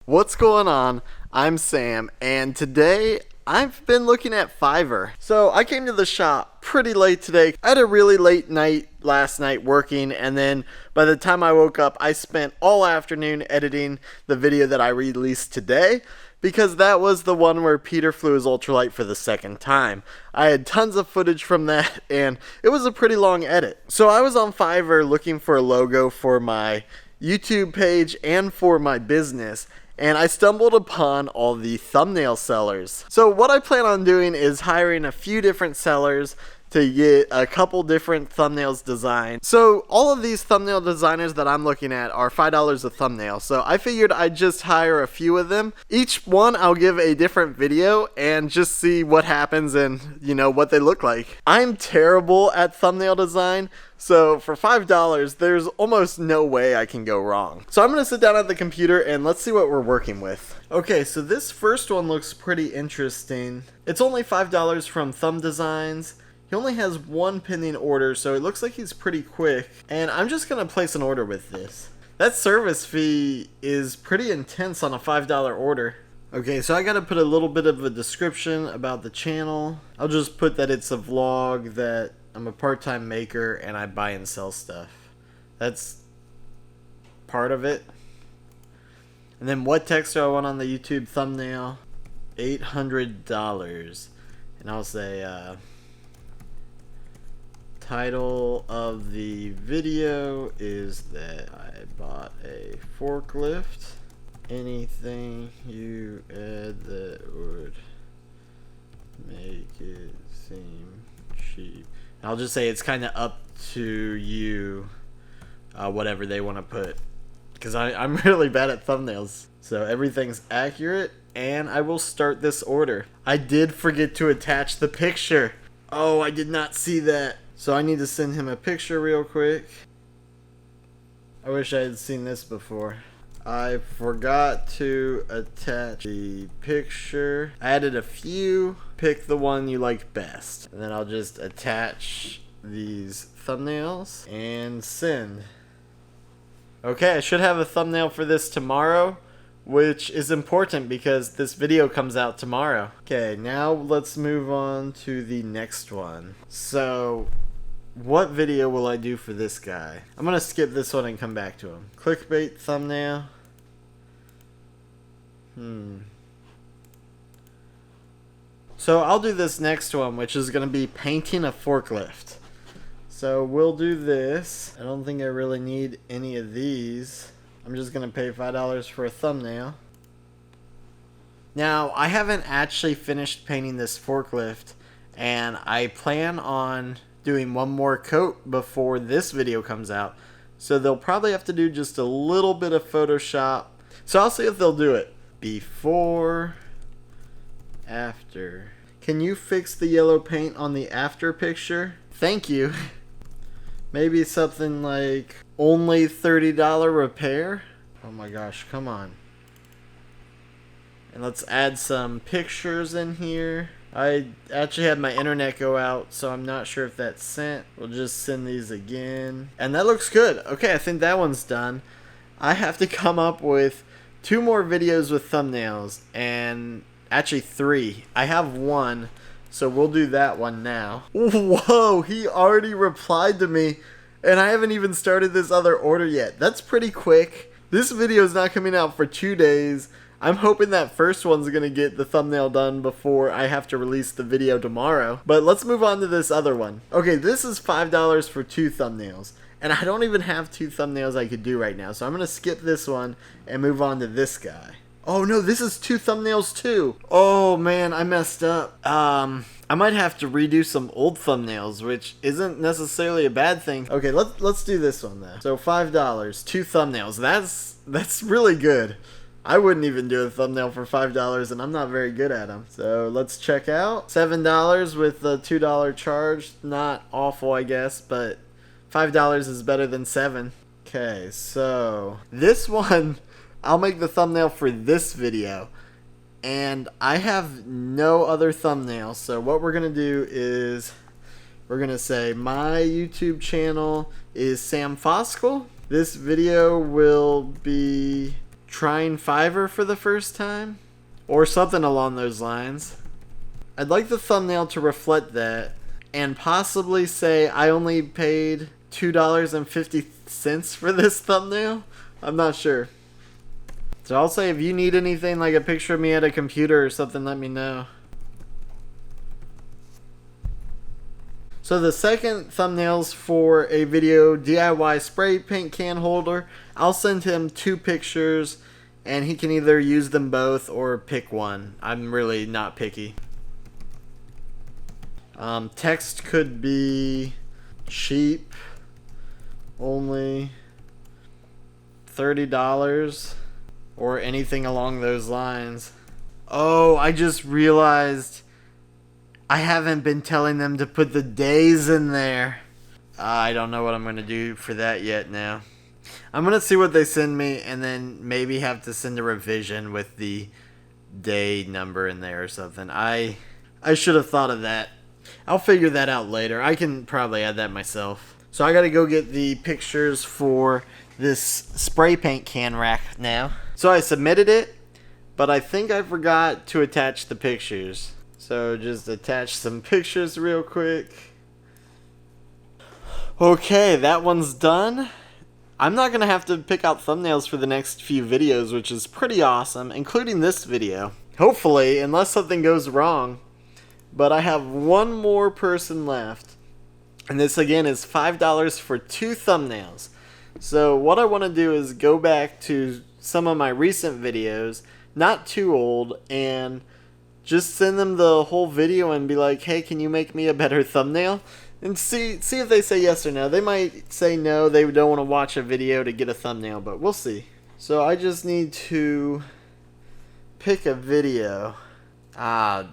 What's going on? I'm Sam, and today I've been looking at Fiverr. So I came to the shop pretty late today. I had a really late night last night working, and then by the time I woke up, I spent all afternoon editing the video that I released today, because that was the one where Peter flew his ultralight for the second time. I had tons of footage from that, and it was a pretty long edit. So I was on Fiverr looking for a logo for my YouTube page and for my business, and I stumbled upon all the thumbnail sellers. So what I plan on doing is hiring a few different sellers to get a couple different thumbnails designed. So all of these thumbnail designers that I'm looking at are $5 a thumbnail. So I figured I'd just hire a few of them. Each one I'll give a different video and just see what happens and, what they look like. I'm terrible at thumbnail design, so for $5, there's almost no way I can go wrong. So I'm gonna sit down at the computer and let's see what we're working with. Okay, so this first one looks pretty interesting. It's only $5 from Thumb Designs. He only has one pending order, so it looks like he's pretty quick. And I'm just gonna place an order with this. That service fee is pretty intense on a $5 order. Okay, so I gotta put a little bit of a description about the channel. I'll just put that it's a vlog, that I'm a part-time maker, and I buy and sell stuff. That's part of it. And then what text do I want on the YouTube thumbnail? $800. And I'll say, title of the video is that I bought a forklift. Anything you add that would make it seem cheap. I'll just say it's kind of up to you, whatever they want to put, because I'm really bad at thumbnails. So everything's accurate, and I will start this order. I did forget to attach the picture. Oh, I did not see that. So I need to send him a picture real quick. I wish I had seen this before. I forgot to attach the picture. I added a few. Pick the one you like best. And then I'll just attach these thumbnails and send. Okay, I should have a thumbnail for this tomorrow, which is important because this video comes out tomorrow. Okay, now let's move on to the next one. So, what video will I do for this guy? I'm gonna skip this one and come back to him. Clickbait thumbnail. So I'll do this next one, which is gonna be painting a forklift. So we'll do this. I don't think I really need any of these. I'm just gonna pay $5 for a thumbnail. Now, I haven't actually finished painting this forklift, and I plan on doing one more coat before this video comes out. So they'll probably have to do just a little bit of Photoshop. So I'll see if they'll do it. Before, after. Can you fix the yellow paint on the after picture? Thank you. Maybe something like only $30 repair? Oh my gosh, come on. And let's add some pictures in here. I actually had my internet go out, so I'm not sure if that's sent. We'll just send these again. And that looks good. Okay, I think that one's done. I have to come up with 2 more videos with thumbnails, and actually 3. I have one, so we'll do that one now. Whoa, he already replied to me, and I haven't even started this other order yet. That's pretty quick. This video is not coming out for 2 days. I'm hoping that first one's gonna get the thumbnail done before I have to release the video tomorrow. But let's move on to this other one. Okay, this is $5 for 2 thumbnails. And I don't even have 2 thumbnails I could do right now. So I'm gonna skip this one and move on to this guy. Oh no, this is 2 thumbnails too. Oh man, I messed up. I might have to redo some old thumbnails, which isn't necessarily a bad thing. Okay, let's do this one though. So $5, 2 thumbnails. That's really good. I wouldn't even do a thumbnail for $5, and I'm not very good at them. So let's check out. $7 with the $2 charge. Not awful, I guess, but $5 is better than 7. Okay, so this one, I'll make the thumbnail for this video. And I have no other thumbnail, so what we're going to do is we're going to say my YouTube channel is Sam Foskell. This video will be trying Fiverr for the first time, or something along those lines. I'd like the thumbnail to reflect that, and possibly say I only paid $2.50 for this thumbnail. I'm not sure. So I'll say if you need anything like a picture of me at a computer or something, let me know. So the second thumbnail's for a video DIY spray paint can holder. I'll send him 2 pictures and he can either use them both or pick one. I'm really not picky. Text could be cheap, only $30, or anything along those lines. Oh, I just realized I haven't been telling them to put the days in there. I don't know what I'm going to do for that yet now. I'm going to see what they send me and then maybe have to send a revision with the day number in there or something. I should have thought of that. I'll figure that out later. I can probably add that myself. So I got to go get the pictures for this spray paint can rack now. So I submitted it, but I think I forgot to attach the pictures. So just attach some pictures real quick. Okay, that one's done. I'm not going to have to pick out thumbnails for the next few videos, which is pretty awesome, including this video. Hopefully, unless something goes wrong. But I have one more person left. And this again is $5 for 2 thumbnails. So what I want to do is go back to some of my recent videos, not too old, and just send them the whole video and be like, hey, can you make me a better thumbnail? And see if they say yes or no. They might say no, they don't want to watch a video to get a thumbnail, but we'll see. So I just need to pick a video.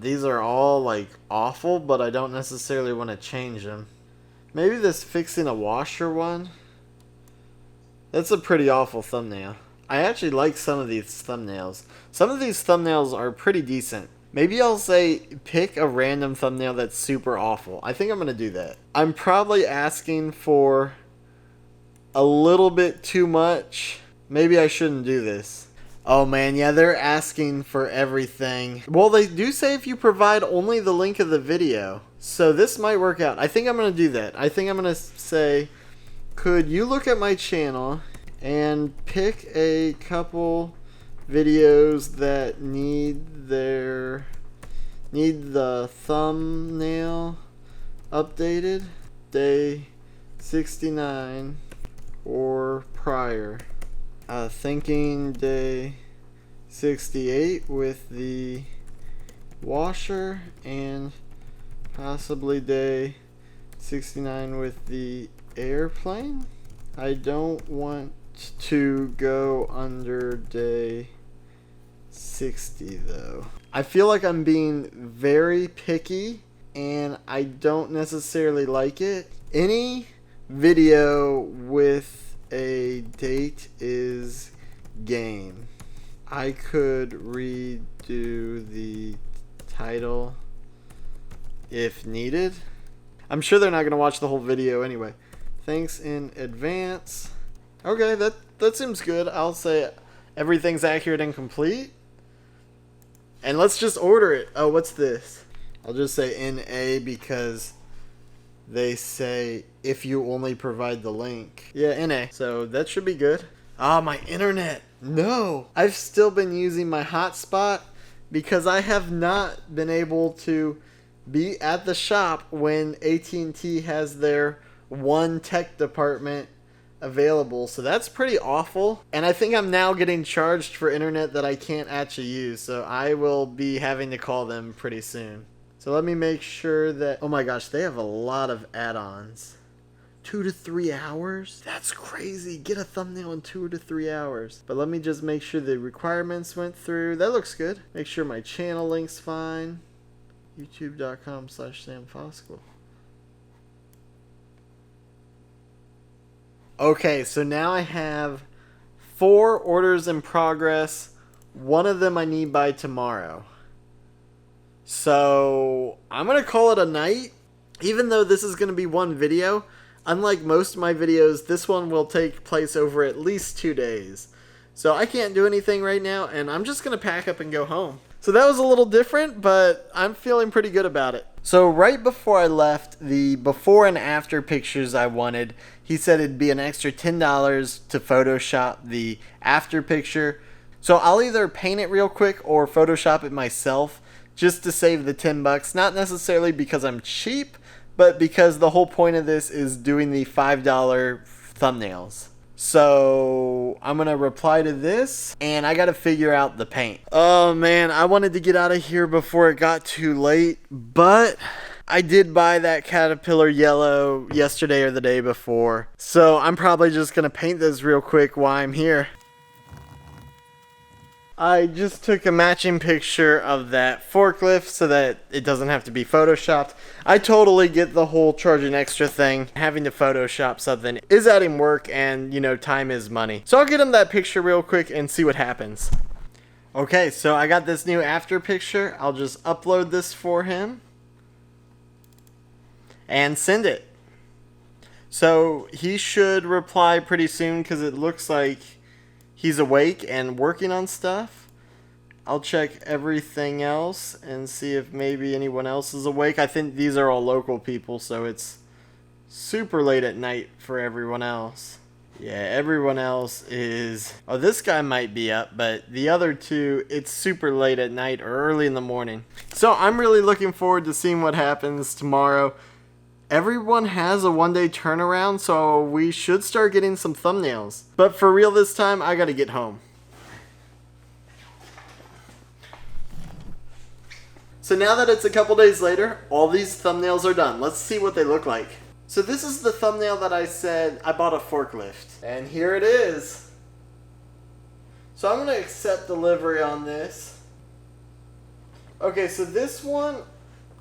These are all like awful, but I don't necessarily want to change them. Maybe this fixing a washer one. That's a pretty awful thumbnail. I actually like some of these thumbnails. Some of these thumbnails are pretty decent. Maybe I'll say pick a random thumbnail that's super awful. I think I'm going to do that. I'm probably asking for a little bit too much. Maybe I shouldn't do this. Oh man, yeah, they're asking for everything. Well, they do say if you provide only the link of the video. So this might work out. I think I'm going to do that. I think I'm going to say, could you look at my channel and pick a couple videos that need the thumbnail updated day 69 or prior. Thinking day 68 with the washer and possibly day 69 with the airplane. I don't want to go under day 60 though. I feel like I'm being very picky and I don't necessarily like it. Any video with a date is game. I could redo the title if needed. I'm sure they're not going to watch the whole video anyway. Thanks in advance. Okay, that seems good. I'll say everything's accurate and complete. And let's just order it. Oh, what's this? I'll just say NA because they say if you only provide the link. Yeah, NA. So that should be good. My internet. No. I've still been using my hotspot because I have not been able to be at the shop when AT&T has their one tech department available. So that's pretty awful. And I think I'm now getting charged for internet that I can't actually use. So I will be having to call them pretty soon. So let me make sure that, oh my gosh, they have a lot of add-ons. 2 to 3 hours? That's crazy. Get a thumbnail in 2 to 3 hours. But let me just make sure the requirements went through. That looks good. Make sure my channel link's fine. youtube.com/samfoskell. Okay, so now I have 4 orders in progress. One of them I need by tomorrow. So I'm going to call it a night. Even though this is going to be one video, unlike most of my videos, this one will take place over at least 2 days. So I can't do anything right now, and I'm just going to pack up and go home. So that was a little different, but I'm feeling pretty good about it. So right before I left, the before and after pictures I wanted, he said it'd be an extra $10 to Photoshop the after picture. So I'll either paint it real quick or Photoshop it myself just to save the $10. Not necessarily because I'm cheap, but because the whole point of this is doing the $5 thumbnails. So I'm going to reply to this, and I got to figure out the paint. Oh man, I wanted to get out of here before it got too late, but I did buy that Caterpillar yellow yesterday or the day before. So I'm probably just going to paint this real quick while I'm here. I just took a matching picture of that forklift so that it doesn't have to be photoshopped. I totally get the whole charging extra thing. Having to photoshop something is adding work, and you know, time is money. So I'll get him that picture real quick and see what happens. Okay, so I got this new after picture. I'll just upload this for him and send it. So he should reply pretty soon because it looks like he's awake and working on stuff. I'll check everything else and see if maybe anyone else is awake. I think these are all local people, so it's super late at night for everyone else. Yeah, everyone else is... Oh, this guy might be up, but the other two, it's super late at night or early in the morning. So I'm really looking forward to seeing what happens tomorrow. Everyone has a one-day turnaround, so we should start getting some thumbnails. But for real this time, I gotta get home. So now that it's a couple days later, all these thumbnails are done. Let's see what they look like. So this is the thumbnail that I said I bought a forklift. And here it is. So I'm gonna accept delivery on this. Okay, so this one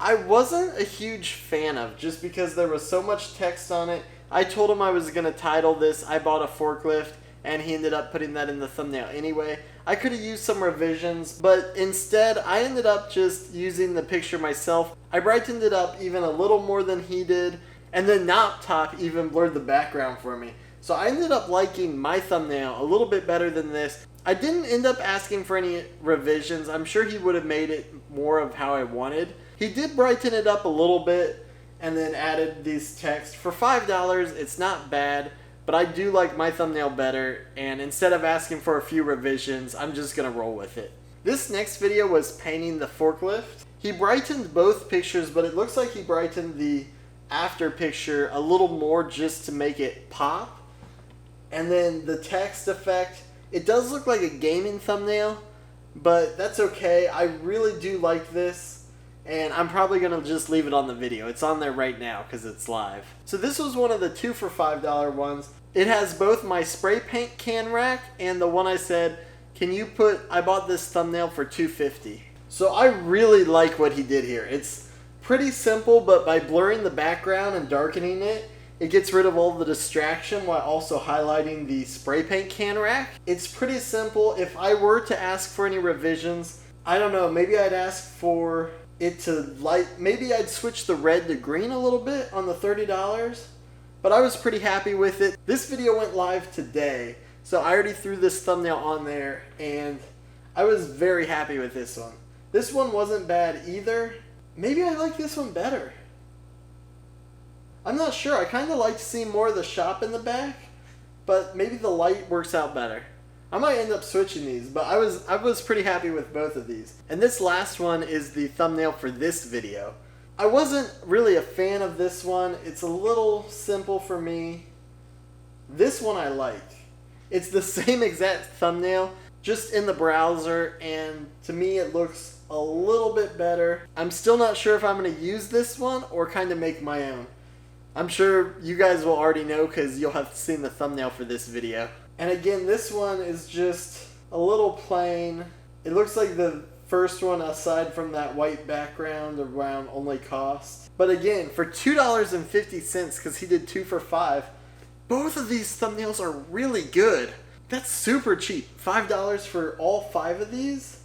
I wasn't a huge fan of just because there was so much text on it. I told him I was going to title this I bought a forklift, and he ended up putting that in the thumbnail anyway. I could have used some revisions, but instead I ended up just using the picture myself. I brightened it up even a little more than he did, and then Top even blurred the background for me. So I ended up liking my thumbnail a little bit better than this. I didn't end up asking for any revisions. I'm sure he would have made it more of how I wanted. He did brighten it up a little bit and then added these texts. For $5, it's not bad, but I do like my thumbnail better, and instead of asking for a few revisions, I'm just gonna roll with it. This next video was painting the forklift. He brightened both pictures, but it looks like he brightened the after picture a little more just to make it pop. And then the text effect, it does look like a gaming thumbnail, but that's okay. I really do like this. And I'm probably going to just leave it on the video. It's on there right now because it's live. So this was one of the 2 for $5 ones. It has both my spray paint can rack and the one I said, can you put, I bought this thumbnail for $2.50. So I really like what he did here. It's pretty simple, but by blurring the background and darkening it, it gets rid of all the distraction while also highlighting the spray paint can rack. It's pretty simple. If I were to ask for any revisions, I don't know, maybe I'd ask for it to light, maybe I'd switch the red to green a little bit on the $30, but I was pretty happy with it. This video went live today, so I already threw this thumbnail on there, and I was very happy with this one. This one wasn't bad either. Maybe I like this one better. I'm not sure. I kind of like to see more of the shop in the back, but maybe the light works out better. I might end up switching these, but I was pretty happy with both of these. And this last one is the thumbnail for this video. I wasn't really a fan of this one. It's a little simple for me. This one I like. It's the same exact thumbnail, just in the browser, and to me it looks a little bit better. I'm still not sure if I'm going to use this one or kind of make my own. I'm sure you guys will already know because you'll have seen the thumbnail for this video. And again, this one is just a little plain. It looks like the first one aside from that white background around only cost. But again, for $2.50, because he did 2 for $5, both of these thumbnails are really good. That's super cheap. $5 for all 5 of these?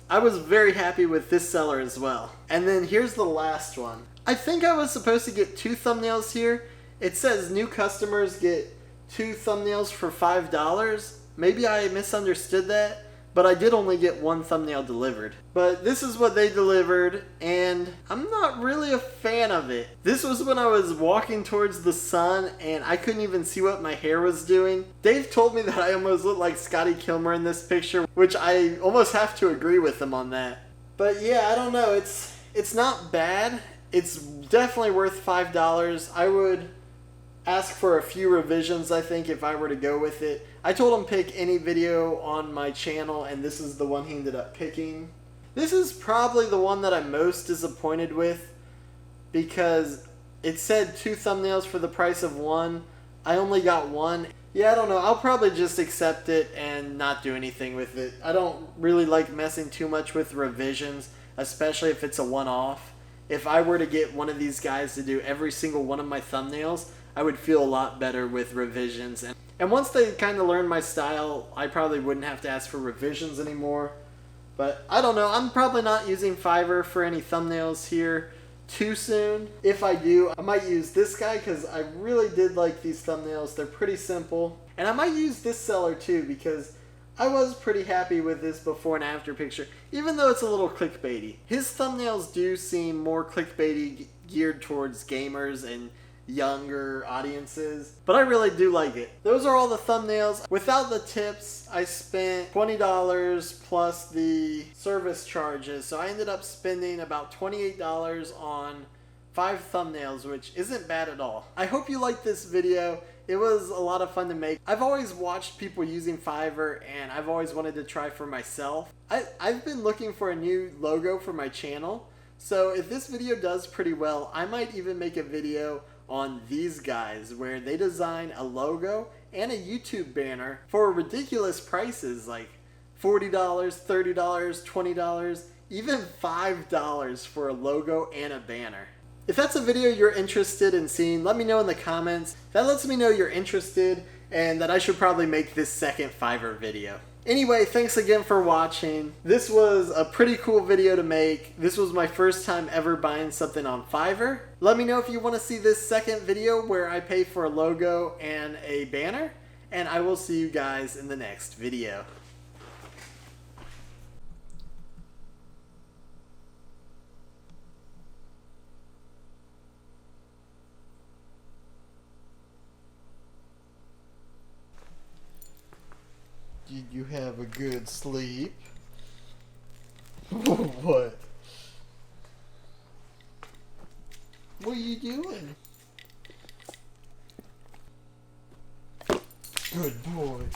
I was very happy with this seller as well. And then here's the last one. I think I was supposed to get 2 thumbnails here. It says new customers get 2 thumbnails for $5. maybe I misunderstood that, but I did only get one thumbnail delivered. But this is what they delivered, and I'm not really a fan of it. This was when I was walking towards the sun, and I couldn't even see what my hair was doing. Dave told me that I almost looked like Scotty Kilmer in this picture, which I almost have to agree with him on that. But yeah, I don't know, it's not bad. It's definitely worth $5. I would ask for a few revisions, I think, if I were to go with it. I told him pick any video on my channel, and this is the one he ended up picking. This is probably the one that I'm most disappointed with, because it said 2 thumbnails for the price of 1. I only got 1. Yeah, I don't know. I'll probably just accept it and not do anything with it. I don't really like messing too much with revisions, especially if it's a one-off. If I were to get one of these guys to do every single one of my thumbnails, I would feel a lot better with revisions. And once they kind of learn my style, I probably wouldn't have to ask for revisions anymore. But I don't know, I'm probably not using Fiverr for any thumbnails here too soon. If I do, I might use this guy because I really did like these thumbnails. They're pretty simple. And I might use this seller too because I was pretty happy with this before and after picture, even though it's a little clickbaity. His thumbnails do seem more clickbaity, geared towards gamers and younger audiences, but I really do like it. Those are all the thumbnails. Without the tips, I spent $20 plus the service charges, so I ended up spending about $28 on 5 thumbnails, which isn't bad at all. I hope you liked this video. It was a lot of fun to make. I've always watched people using Fiverr, and I've always wanted to try for myself. I've been looking for a new logo for my channel, so if this video does pretty well, I might even make a video on these guys where they design a logo and a YouTube banner for ridiculous prices like $40, $30, $20, even $5 for a logo and a banner. If that's a video you're interested in seeing, let me know in the comments. That lets me know you're interested and that I should probably make this second Fiverr video. Anyway, thanks again for watching. This was a pretty cool video to make. This was my first time ever buying something on Fiverr. Let me know if you want to see this second video where I pay for a logo and a banner, and I will see you guys in the next video. Did you have a good sleep? What? What are you doing? Good boy.